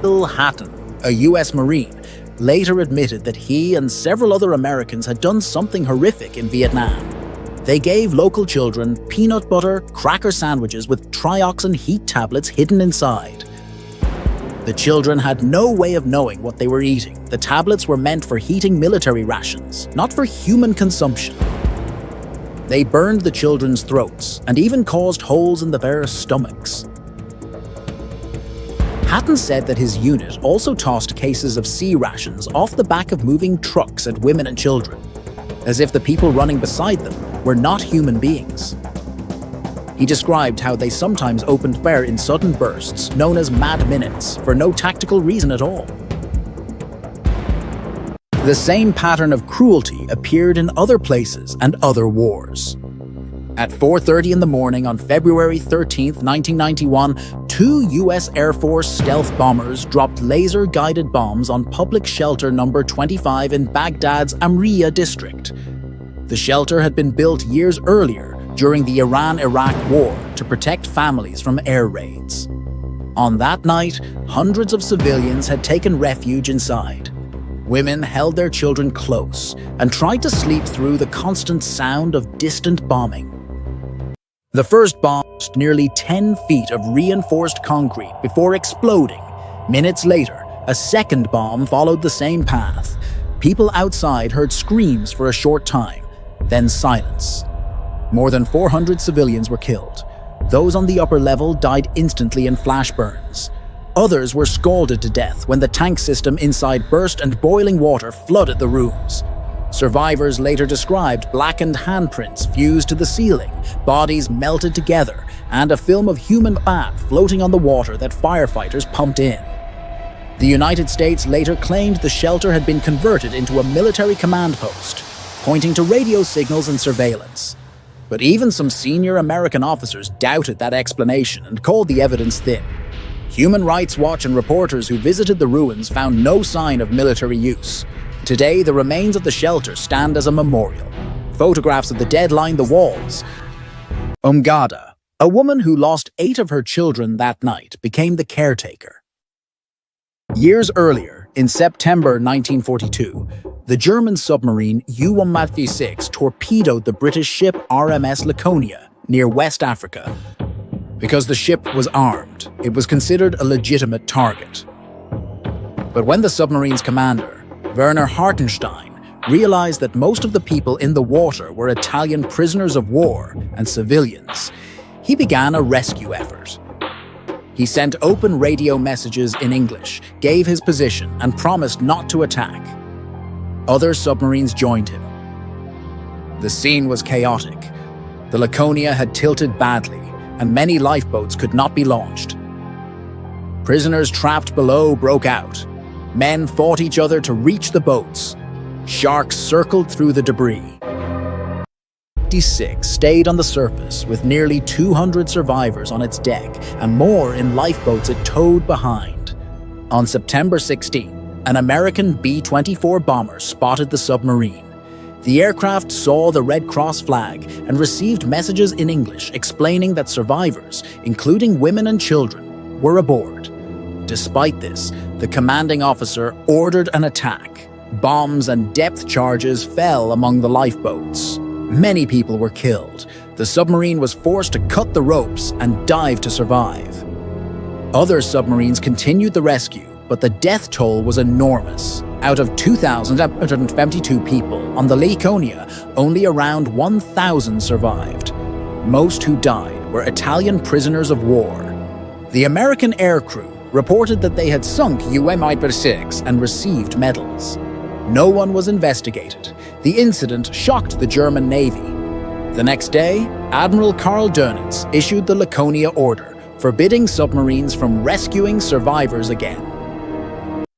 Bill Hatton, a U.S. Marine, later admitted that he and several other Americans had done something horrific in Vietnam. They gave local children peanut butter cracker sandwiches with trioxin heat tablets hidden inside. The children had no way of knowing what they were eating. The tablets were meant for heating military rations, not for human consumption. They burned the children's throats and even caused holes in their stomachs. Hatton said that his unit also tossed cases of sea rations off the back of moving trucks at women and children, as if the people running beside them were not human beings. He described how they sometimes opened fire in sudden bursts, known as mad minutes, for no tactical reason at all. The same pattern of cruelty appeared in other places and other wars. At 4:30 in the morning on February 13, 1991, 2 U.S. Air Force stealth bombers dropped laser-guided bombs on public shelter number 25 in Baghdad's Al-Amiriyah district. The shelter had been built years earlier during the Iran-Iraq War to protect families from air raids. On that night, hundreds of civilians had taken refuge inside. Women held their children close and tried to sleep through the constant sound of distant bombing. The first bomb crossed nearly 10 feet of reinforced concrete before exploding. Minutes later, a second bomb followed the same path. People outside heard screams for a short time, then silence. More than 400 civilians were killed. Those on the upper level died instantly in flash burns. Others were scalded to death when the tank system inside burst and boiling water flooded the rooms. Survivors later described blackened handprints fused to the ceiling, bodies melted together, and a film of human fat floating on the water that firefighters pumped in. The United States later claimed the shelter had been converted into a military command post, pointing to radio signals and surveillance. But even some senior American officers doubted that explanation and called the evidence thin. Human Rights Watch and reporters who visited the ruins found no sign of military use. Today, the remains of the shelter stand as a memorial. Photographs of the dead line the walls. Umgada, a woman who lost 8 of her children that night, became the caretaker. Years earlier, in September 1942, the German submarine U-136 torpedoed the British ship RMS Laconia near West Africa. Because the ship was armed, it was considered a legitimate target. But when the submarine's commander, Werner Hartenstein, realized that most of the people in the water were Italian prisoners of war and civilians, he began a rescue effort. He sent open radio messages in English, gave his position, and promised not to attack. Other submarines joined him. The scene was chaotic. The Laconia had tilted badly, and many lifeboats could not be launched. Prisoners trapped below broke out. Men fought each other to reach the boats. Sharks circled through the debris. 56 stayed on the surface with nearly 200 survivors on its deck and more in lifeboats it towed behind. On September 16, an American B-24 bomber spotted the submarine. The aircraft saw the Red Cross flag and received messages in English explaining that survivors, including women and children, were aboard. Despite this, the commanding officer ordered an attack. Bombs and depth charges fell among the lifeboats. Many people were killed. The submarine was forced to cut the ropes and dive to survive. Other submarines continued the rescue, but the death toll was enormous. Out of 2,152 people on the Laconia, only around 1,000 survived. Most who died were Italian prisoners of war. The American aircrew reported that they had sunk U-136 and received medals. No one was investigated. The incident shocked the German Navy. The next day, Admiral Karl Dönitz issued the Laconia Order, forbidding submarines from rescuing survivors again.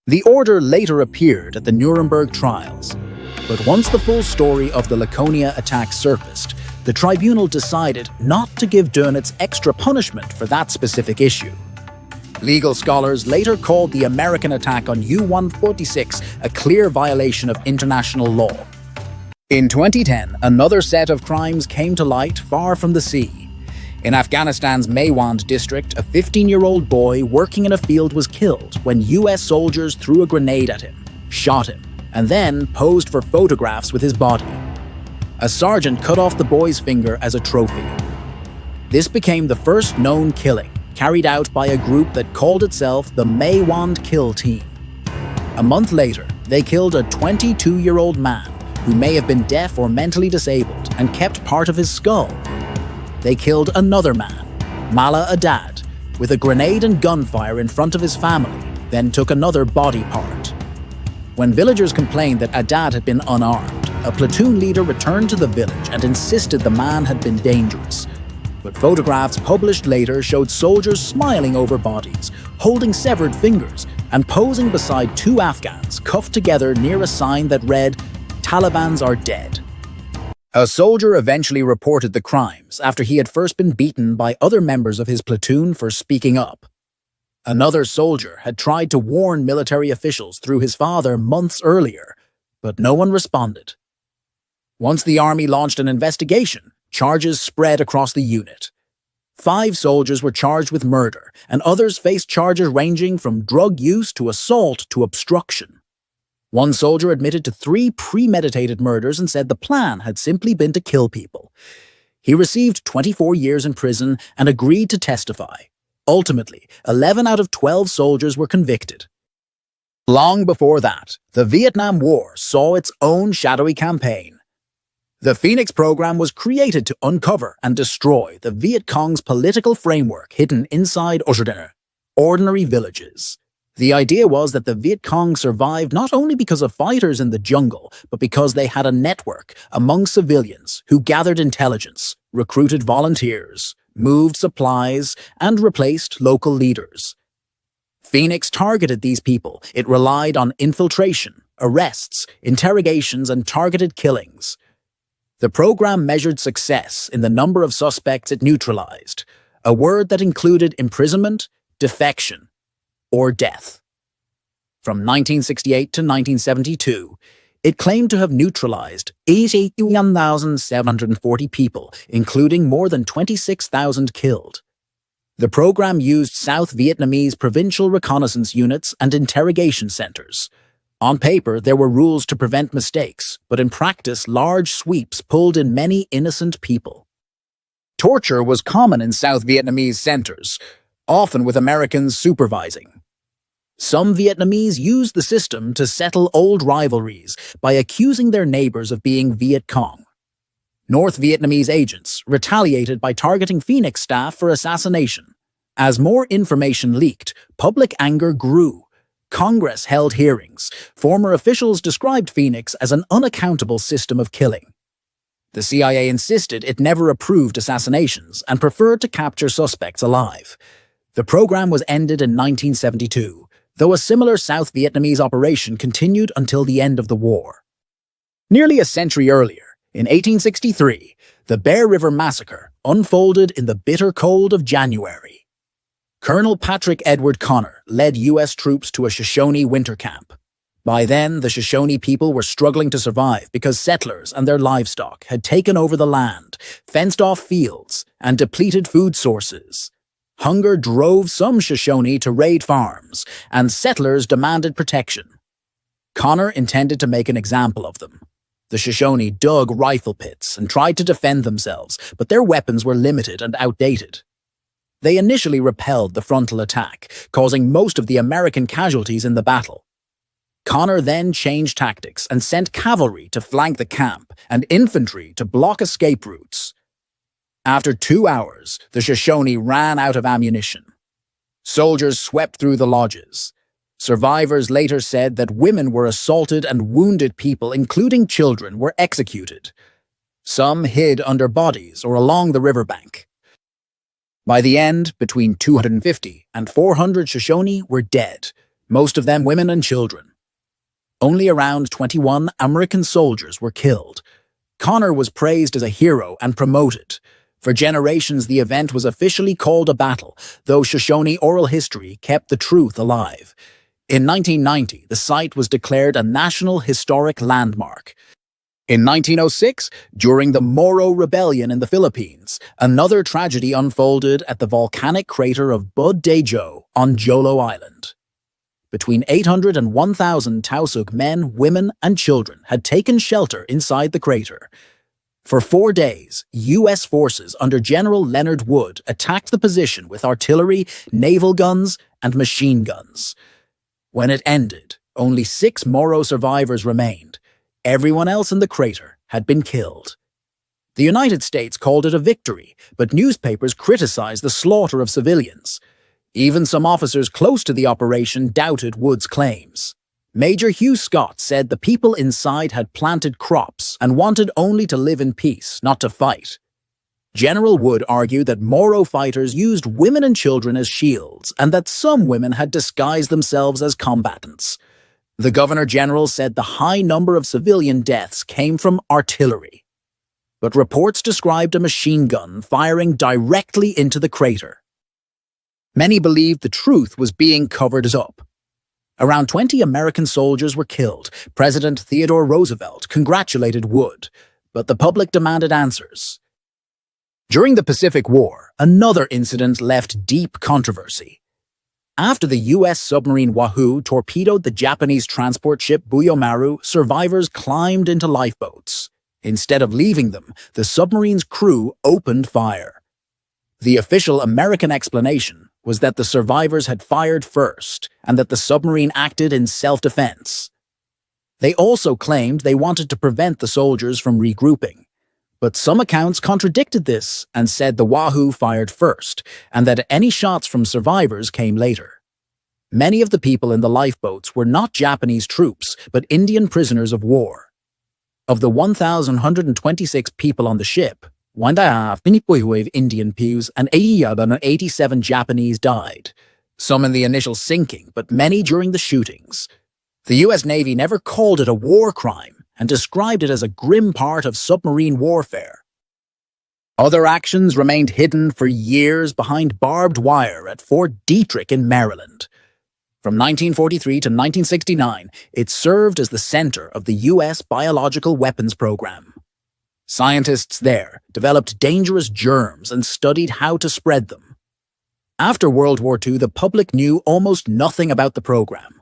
The order later appeared at the Nuremberg trials, but once the full story of the Laconia attack surfaced, the tribunal decided not to give Dönitz extra punishment for that specific issue. Legal scholars later called the American attack on U-146 a clear violation of international law. In 2010, another set of crimes came to light far from the sea. In Afghanistan's Maywand district, a 15-year-old boy working in a field was killed when US soldiers threw a grenade at him, shot him, and then posed for photographs with his body. A sergeant cut off the boy's finger as a trophy. This became the first known killing carried out by a group that called itself the Maywand Kill Team. A month later, they killed a 22-year-old man who may have been deaf or mentally disabled and kept part of his skull. They killed another man, Mala Adad, with a grenade and gunfire in front of his family, then took another body part. When villagers complained that Adad had been unarmed, a platoon leader returned to the village and insisted the man had been dangerous. But photographs published later showed soldiers smiling over bodies, holding severed fingers, and posing beside two Afghans cuffed together near a sign that read, "Talibans are dead." A soldier eventually reported the crimes after he had first been beaten by other members of his platoon for speaking up. Another soldier had tried to warn military officials through his father months earlier, but no one responded. Once the army launched an investigation, charges spread across the unit. 5 soldiers were charged with murder, and others faced charges ranging from drug use to assault to obstruction. One soldier admitted to 3 premeditated murders and said the plan had simply been to kill people. He received 24 years in prison and agreed to testify. Ultimately, 11 out of 12 soldiers were convicted. Long before that, the Vietnam War saw its own shadowy campaign. The Phoenix program was created to uncover and destroy the Viet Cong's political framework hidden inside ordinary villages. The idea was that the Viet Cong survived not only because of fighters in the jungle, but because they had a network among civilians who gathered intelligence, recruited volunteers, moved supplies, and replaced local leaders. Phoenix targeted these people. It relied on infiltration, arrests, interrogations, and targeted killings. The program measured success in the number of suspects it neutralized, a word that included imprisonment, defection, or death. From 1968 to 1972, it claimed to have neutralized 81,740 people, including more than 26,000 killed. The program used South Vietnamese provincial reconnaissance units and interrogation centers. On paper, there were rules to prevent mistakes, but in practice, large sweeps pulled in many innocent people. Torture was common in South Vietnamese centers, often with Americans supervising. Some Vietnamese used the system to settle old rivalries by accusing their neighbors of being Viet Cong. North Vietnamese agents retaliated by targeting Phoenix staff for assassination. As more information leaked, public anger grew. Congress held hearings. Former officials described Phoenix as an unaccountable system of killing. The CIA insisted it never approved assassinations and preferred to capture suspects alive. The program was ended in 1972, though a similar South Vietnamese operation continued until the end of the war. Nearly a century earlier, in 1863, the Bear River Massacre unfolded in the bitter cold of January. Colonel Patrick Edward Connor led U.S. troops to a Shoshone winter camp. By then, the Shoshone people were struggling to survive because settlers and their livestock had taken over the land, fenced off fields, and depleted food sources. Hunger drove some Shoshone to raid farms, and settlers demanded protection. Connor intended to make an example of them. The Shoshone dug rifle pits and tried to defend themselves, but their weapons were limited and outdated. They initially repelled the frontal attack, causing most of the American casualties in the battle. Connor then changed tactics and sent cavalry to flank the camp and infantry to block escape routes. After 2 hours, the Shoshone ran out of ammunition. Soldiers swept through the lodges. Survivors later said that women were assaulted and wounded people, including children, were executed. Some hid under bodies or along the riverbank. By the end, between 250 and 400 Shoshone were dead, most of them women and children. Only around 21 American soldiers were killed. Connor was praised as a hero and promoted. For generations, the event was officially called a battle, though Shoshone oral history kept the truth alive. In 1990, the site was declared a National Historic Landmark. In 1906, during the Moro Rebellion in the Philippines, another tragedy unfolded at the volcanic crater of Bud Dajo on Jolo Island. Between 800 and 1,000 Tausug men, women, and children had taken shelter inside the crater. For 4 days, U.S. forces under General Leonard Wood attacked the position with artillery, naval guns, and machine guns. When it ended, only 6 Moro survivors remained. Everyone else in the crater had been killed. The United States called it a victory, but newspapers criticized the slaughter of civilians. Even some officers close to the operation doubted Wood's claims. Major Hugh Scott said the people inside had planted crops and wanted only to live in peace, not to fight. General Wood argued that Moro fighters used women and children as shields and that some women had disguised themselves as combatants. The Governor-General said the high number of civilian deaths came from artillery. But reports described a machine gun firing directly into the crater. Many believed the truth was being covered up. Around 20 American soldiers were killed. President Theodore Roosevelt congratulated Wood, but the public demanded answers. During the Pacific War, another incident left deep controversy. After the U.S. submarine Wahoo torpedoed the Japanese transport ship Buyomaru, survivors climbed into lifeboats. Instead of leaving them, the submarine's crew opened fire. The official American explanation was that the survivors had fired first and that the submarine acted in self-defense. They also claimed they wanted to prevent the soldiers from regrouping. But some accounts contradicted this and said the Wahoo fired first, and that any shots from survivors came later. Many of the people in the lifeboats were not Japanese troops, but Indian prisoners of war. Of the 1,126 people on the ship, 1,500 Indian pews and 87 Japanese died. Some in the initial sinking, but many during the shootings. The U.S. Navy never called it a war crime, and described it as a grim part of submarine warfare. Other actions remained hidden for years behind barbed wire at Fort Detrick in Maryland. From 1943 to 1969, it served as the center of the U.S. biological weapons program. Scientists there developed dangerous germs and studied how to spread them. After World War II, the public knew almost nothing about the program.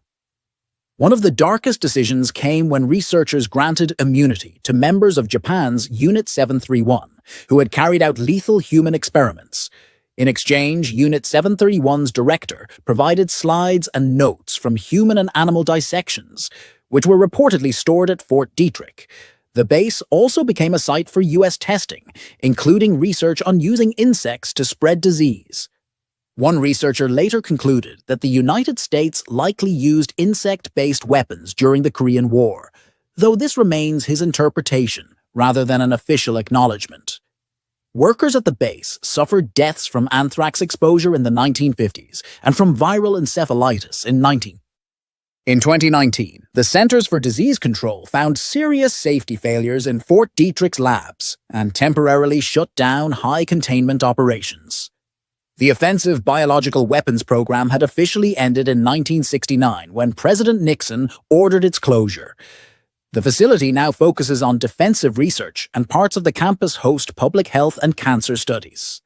One of the darkest decisions came when researchers granted immunity to members of Japan's Unit 731, who had carried out lethal human experiments. In exchange, Unit 731's director provided slides and notes from human and animal dissections, which were reportedly stored at Fort Detrick. The base also became a site for U.S. testing, including research on using insects to spread disease. One researcher later concluded that the United States likely used insect-based weapons during the Korean War, though this remains his interpretation rather than an official acknowledgement. Workers at the base suffered deaths from anthrax exposure in the 1950s and from viral encephalitis in 2019, the Centers for Disease Control found serious safety failures in Fort Detrick's labs and temporarily shut down high-containment operations. The offensive biological weapons program had officially ended in 1969 when President Nixon ordered its closure. The facility now focuses on defensive research, and parts of the campus host public health and cancer studies.